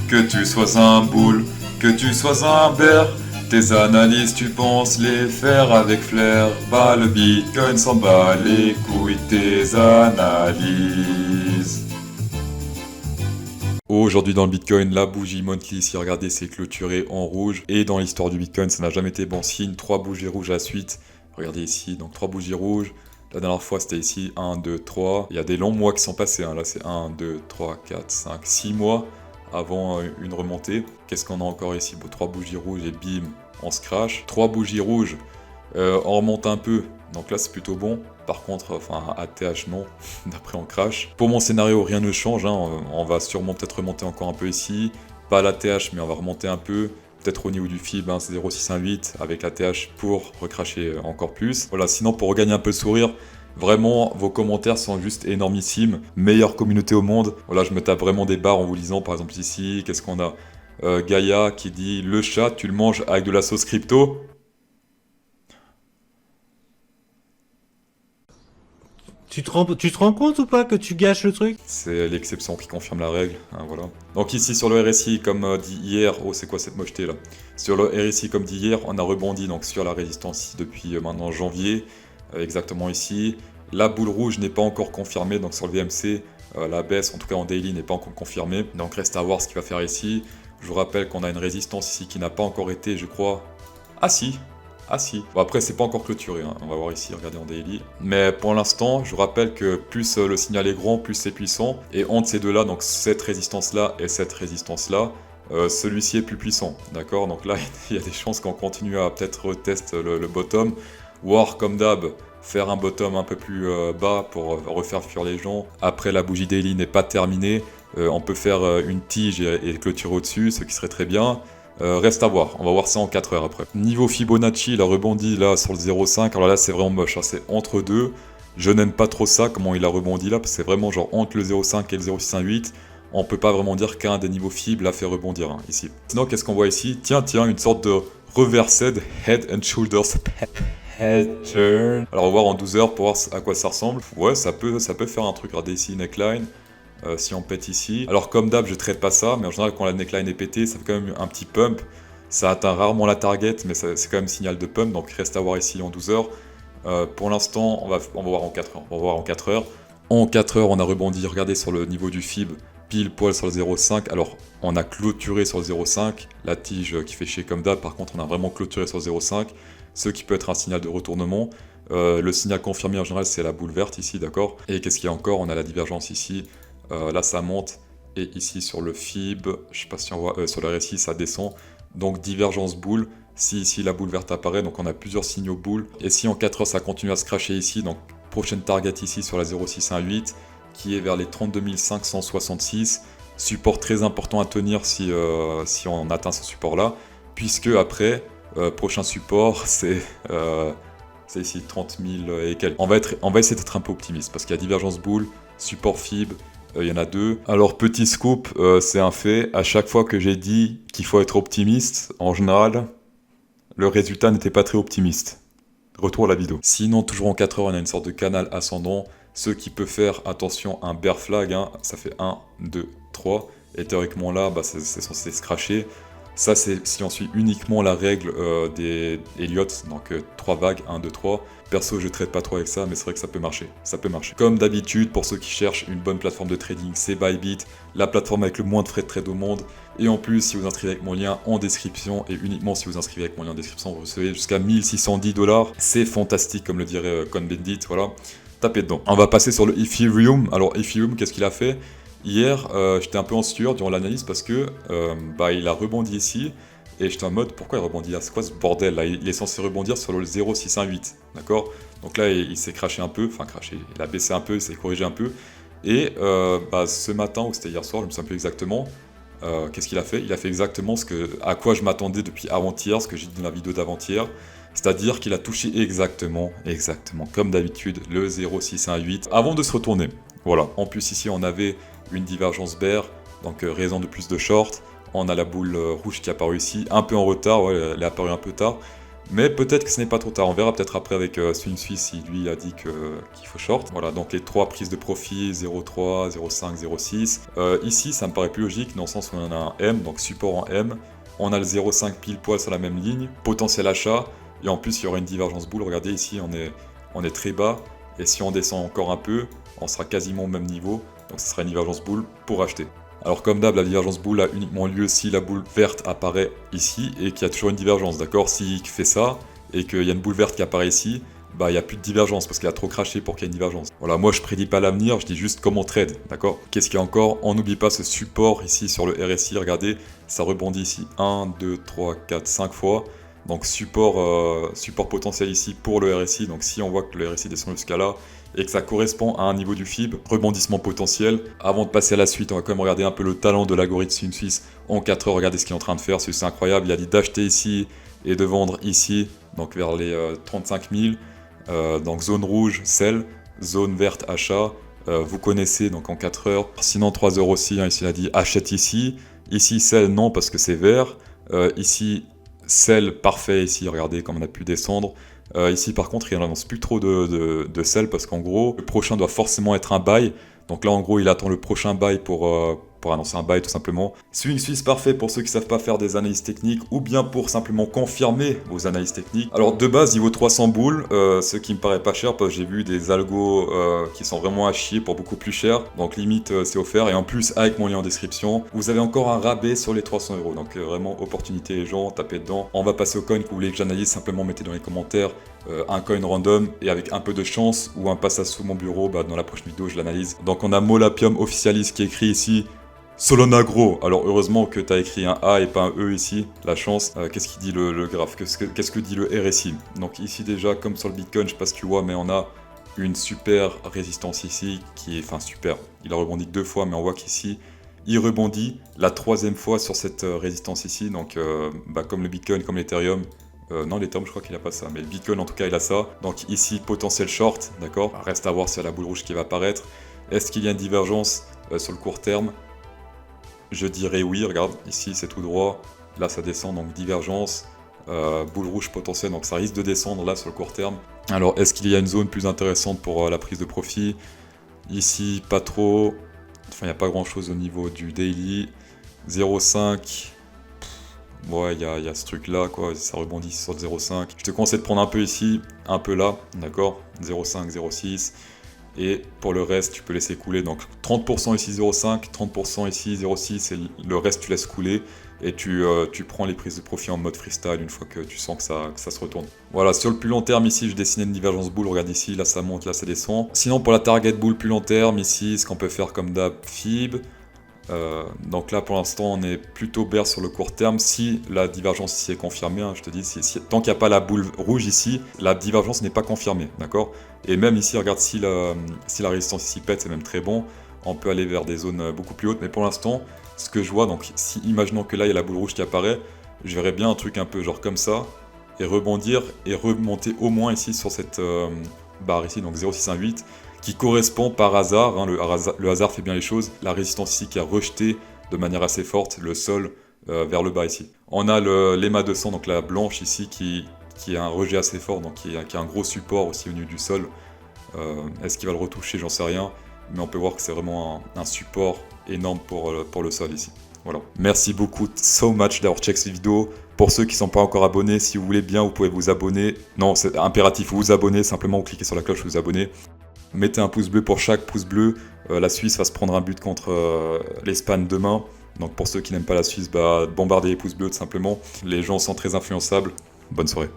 Que tu sois un boule, que tu sois un bear, tes analyses tu penses les faire avec flair. Bah le Bitcoin s'en bat les couilles tes analyses. Aujourd'hui dans le Bitcoin, la bougie monthly, si regardez, c'est clôturé en rouge. Et dans l'histoire du Bitcoin, ça n'a jamais été bon signe. 3 bougies rouges à la suite. Regardez ici, donc 3 bougies rouges. La dernière fois, c'était ici 1, 2, 3. Il y a des longs mois qui sont passés. Là, c'est 1, 2, 3, 4, 5, 6 mois avant une remontée. Qu'est-ce qu'on a encore ici? Bon, 3 bougies rouges et bim, on se crash. 3 bougies rouges, on remonte un peu. Donc là, c'est plutôt bon. Par contre, enfin, ATH non, d'après on crash. Pour mon scénario, rien ne change, on va sûrement peut-être remonter encore un peu ici. Pas l'ATH, mais on va remonter un peu. Peut-être au niveau du FIB, c'est 0,618 avec l'ATH pour recracher encore plus. Voilà, sinon pour regagner un peu le sourire, vraiment, vos commentaires sont juste énormissimes. Meilleure communauté au monde. Voilà, je me tape vraiment des barres en vous lisant, par exemple ici, qu'est-ce qu'on a Gaïa qui dit « Le chat, tu le manges avec de la sauce crypto ?» Tu te rends compte ou pas que tu gâches le truc? C'est l'exception qui confirme la règle, voilà. Donc ici sur le RSI, comme dit hier, oh c'est quoi cette mocheté là? Sur le RSI comme dit hier, on a rebondi donc sur la résistance ici depuis maintenant janvier, exactement ici. La boule rouge n'est pas encore confirmée, donc sur le VMC, la baisse en tout cas en daily n'est pas encore confirmée. Donc reste à voir ce qu'il va faire ici. Je vous rappelle qu'on a une résistance ici qui n'a pas encore été, je crois... Ah si, ah si. Bon après c'est pas encore clôturé, on va voir ici, regardez en daily. Mais pour l'instant, je vous rappelle que plus le signal est grand, plus c'est puissant. Et entre ces deux-là, donc cette résistance-là et cette résistance-là, celui-ci est plus puissant. D'accord? Donc là, il y a des chances qu'on continue à peut-être retester le bottom. Voire comme d'hab, faire un bottom un peu plus bas pour refaire fuir les gens. Après la bougie daily n'est pas terminée. On peut faire une tige et clôturer au-dessus, ce qui serait très bien. Reste à voir, on va voir ça en 4 heures après. Niveau Fibonacci, il a rebondi là sur le 0,5, alors là c'est vraiment moche, c'est entre deux. Je n'aime pas trop ça, comment il a rebondi là, parce que c'est vraiment genre entre le 0,5 et le 0,618. On peut pas vraiment dire qu'un des niveaux Fib l'a fait rebondir ici. Sinon qu'est-ce qu'on voit ici? Tiens, une sorte de reversed head and shoulders head turn. Alors on va voir en 12 heures pour voir à quoi ça ressemble. Ouais, ça peut faire un truc, regardez ici, neckline. Si on pète ici. Alors comme d'hab, je traite pas ça, mais en général quand la neckline est pétée, ça fait quand même un petit pump. Ça atteint rarement la target, mais c'est quand même signal de pump, donc reste à voir ici en 12 heures. Pour l'instant, on va voir en 4 heures. On va voir en 4 heures. En 4 heures, on a rebondi, regardez sur le niveau du FIB, pile poil sur le 0,5. Alors, on a clôturé sur le 0,5, la tige qui fait chier comme d'hab, par contre, on a vraiment clôturé sur le 0,5, ce qui peut être un signal de retournement. Le signal confirmé en général, c'est la boule verte ici, d'accord? Et qu'est-ce qu'il y a encore? On a la divergence ici. Là ça monte, et ici sur le FIB, je sais pas si on voit, sur le RSI ça descend, donc divergence boule, si ici la boule verte apparaît, donc on a plusieurs signaux boule, et si en 4 heures ça continue à se crasher ici, donc prochaine target ici sur la 0,618, qui est vers les 32 566, support très important à tenir si on atteint ce support là, puisque après, prochain support c'est ici 30 000 et quelques. On va essayer d'être un peu optimiste, parce qu'il y a divergence boule, support FIB, il y en a deux. Alors petit scoop, c'est un fait, à chaque fois que j'ai dit qu'il faut être optimiste, en général, le résultat n'était pas très optimiste. Retour à la vidéo. Sinon, toujours en 4 heures, on a une sorte de canal ascendant, ce qui peut faire, attention, un bear flag, ça fait 1, 2, 3, et théoriquement là, c'est censé se crasher. Ça, c'est si on suit uniquement la règle des Elliott, donc 3 vagues, 1, 2, 3. Perso, je traite pas trop avec ça, mais c'est vrai que ça peut marcher. Ça peut marcher. Comme d'habitude, pour ceux qui cherchent une bonne plateforme de trading, c'est Bybit, la plateforme avec le moins de frais de trade au monde. Et en plus, si vous inscrivez avec mon lien en description, et uniquement si vous inscrivez avec mon lien en description, vous recevez jusqu'à 1610 $. C'est fantastique, comme le dirait Cohn-Bendit, voilà. Tapez dedans. On va passer sur le Ethereum. Alors, Ethereum, qu'est-ce qu'il a fait? Hier, j'étais un peu en sueur durant l'analyse parce que il a rebondi ici. Et j'étais en mode, pourquoi il rebondit là? C'est quoi ce bordel là? Il est censé rebondir sur le 0,618, d'accord? Donc là, il s'est crashé un peu, il a baissé un peu, il s'est corrigé un peu. Et ce matin, ou c'était hier soir, je me souviens plus exactement, qu'est-ce qu'il a fait? Il a fait exactement à quoi je m'attendais depuis avant-hier, ce que j'ai dit dans la vidéo d'avant-hier. C'est-à-dire qu'il a touché exactement, comme d'habitude, le 0,618 avant de se retourner. Voilà. En plus, ici, on avait une divergence bear, donc raison de plus de short. On a la boule rouge qui est apparue ici, un peu en retard, ouais, elle est apparue un peu tard. Mais peut-être que ce n'est pas trop tard, on verra peut-être après avec Swing Suisse si lui a dit qu'il faut short. Voilà, donc les 3 prises de profit, 0,3, 0,5, 0,6. Ici, ça me paraît plus logique dans le sens où on a un M, donc support en M. On a le 0,5 pile poil sur la même ligne, potentiel achat. Et en plus, il y aura une divergence boule. Regardez ici, on est très bas. Et si on descend encore un peu, on sera quasiment au même niveau. Donc ce sera une divergence boule pour acheter. Alors comme d'hab, la divergence boule a uniquement lieu si la boule verte apparaît ici et qu'il y a toujours une divergence, d'accord? S'il fait ça et qu'il y a une boule verte qui apparaît ici, bah il n'y a plus de divergence parce qu'il a trop craché pour qu'il y ait une divergence. Voilà, moi je prédis pas l'avenir, je dis juste comment trade, d'accord? Qu'est-ce qu'il y a encore? On n'oublie pas ce support ici sur le RSI, regardez, ça rebondit ici 1, 2, 3, 4, 5 fois. Donc support potentiel ici pour le RSI, donc si on voit que le RSI descend jusqu'à là, et que ça correspond à un niveau du FIB, rebondissement potentiel. Avant de passer à la suite, on va quand même regarder un peu le talent de l'algorithme Swing Suisse en 4 heures, regardez ce qu'il est en train de faire, c'est incroyable, il a dit d'acheter ici et de vendre ici, donc vers les 35 000, donc zone rouge, sell, zone verte, achat, vous connaissez donc en 4 heures, sinon 3 heures aussi, hein, ici il a dit achète ici, sell non parce que c'est vert, ici sell parfait ici, regardez comme on a pu descendre. Ici par contre il n'annonce plus trop de sell parce qu'en gros le prochain doit forcément être un buy. Donc là en gros il attend le prochain buy pour annoncer un buy tout simplement. Swing Suisse parfait pour ceux qui savent pas faire des analyses techniques ou bien pour simplement confirmer vos analyses techniques. Alors de base il vaut 300 boules, ce qui me paraît pas cher parce que j'ai vu des algos qui sont vraiment à chier pour beaucoup plus cher. Donc limite c'est offert et en plus avec mon lien en description vous avez encore un rabais sur les 300 €. Donc vraiment opportunité les gens, tapez dedans. On va passer au coin que vous voulez que j'analyse, simplement mettez dans les commentaires un coin random et avec un peu de chance ou un passage sous mon bureau, bah, dans la prochaine vidéo je l'analyse. Donc on a Molapium Officialis qui est écrit ici Solonagro. Alors heureusement que tu as écrit un A et pas un E ici, la chance. Qu'est-ce qu'il dit le graphe? Qu'est-ce que dit le RSI? Donc ici déjà comme sur le Bitcoin, je sais pas si tu vois mais on a une super résistance ici qui est, enfin super, il a rebondi que 2 fois mais on voit qu'ici il rebondit la 3e fois sur cette résistance ici, donc bah, comme le Bitcoin, comme l'Ethereum. Non, l'Ethereum je crois qu'il a pas ça, mais le Bitcoin en tout cas il a ça. Donc ici potentiel short, d'accord. Reste à voir s'il y a la boule rouge qui va apparaître. Est-ce qu'il y a une divergence sur le court terme? Je dirais oui, regarde, ici c'est tout droit, là ça descend, donc divergence, boule rouge potentielle, donc ça risque de descendre là sur le court terme. Alors est-ce qu'il y a une zone plus intéressante pour la prise de profit? Ici pas trop, enfin il n'y a pas grand chose au niveau du daily, 0,5, ouais il y a ce truc là quoi, ça rebondit sur le 0,5. Je te conseille de prendre un peu ici, un peu là, d'accord, 0,5, 0,6. Et pour le reste, tu peux laisser couler. Donc 30% ici 0,5, 30% ici 0,6 et le reste tu laisses couler. Et tu prends les prises de profit en mode freestyle une fois que tu sens que ça se retourne. Voilà, sur le plus long terme ici, je dessinais une divergence boule. Regarde ici, là ça monte, là ça descend. Sinon pour la target boule plus long terme, ici, ce qu'on peut faire comme d'hab, FIB. Donc là pour l'instant on est plutôt bear sur le court terme si la divergence ici est confirmée, hein, je te dis, tant qu'il n'y a pas la boule rouge ici, la divergence n'est pas confirmée, d'accord. Et même ici regarde si la résistance ici pète, c'est même très bon, on peut aller vers des zones beaucoup plus hautes, mais pour l'instant ce que je vois, donc si imaginons que là il y a la boule rouge qui apparaît, je verrais bien un truc un peu genre comme ça, et rebondir et remonter au moins ici sur cette barre ici, donc 0,618, qui correspond par hasard, hein, le hasard fait bien les choses, la résistance ici qui a rejeté de manière assez forte le sol vers le bas ici. On a l'EMA 200, donc la blanche ici, qui a un rejet assez fort, donc qui a un gros support aussi au niveau du sol. Est-ce qu'il va le retoucher? J'en sais rien, mais on peut voir que c'est vraiment un support énorme pour le sol ici. Voilà. Merci beaucoup, so much d'avoir checké cette vidéo. Pour ceux qui ne sont pas encore abonnés, si vous voulez bien, vous pouvez vous abonner. Non, c'est impératif, vous abonner, simplement vous cliquez sur la cloche, vous abonnez. Mettez un pouce bleu pour chaque pouce bleu. La Suisse va se prendre un but contre l'Espagne demain. Donc pour ceux qui n'aiment pas la Suisse, bah, bombardez les pouces bleus tout simplement. Les gens sont très influençables. Bonne soirée.